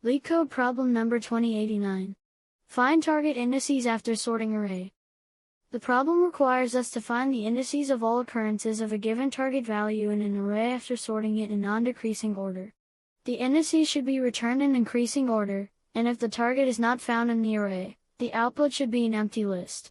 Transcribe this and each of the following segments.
Leetcode problem number 2089. Find target indices after sorting array. The problem requires us to find the indices of all occurrences of a given target value in an array after sorting it in non-decreasing order. The indices should be returned in increasing order, and if the target is not found in the array, the output should be an empty list.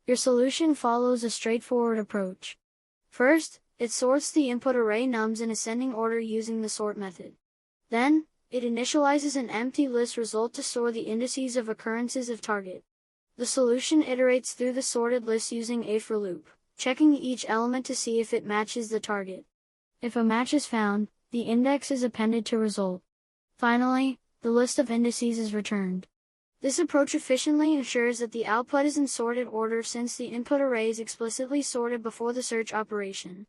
Your solution follows a straightforward approach. First, it sorts the input array nums in ascending order using the sort method. Then, it initializes an empty list result to store the indices of occurrences of target. The solution iterates through the sorted list using a for loop, checking each element to see if it matches the target. If a match is found, the index is appended to result. Finally, the list of indices is returned. This approach efficiently ensures that the output is in sorted order since the input array is explicitly sorted before the search operation.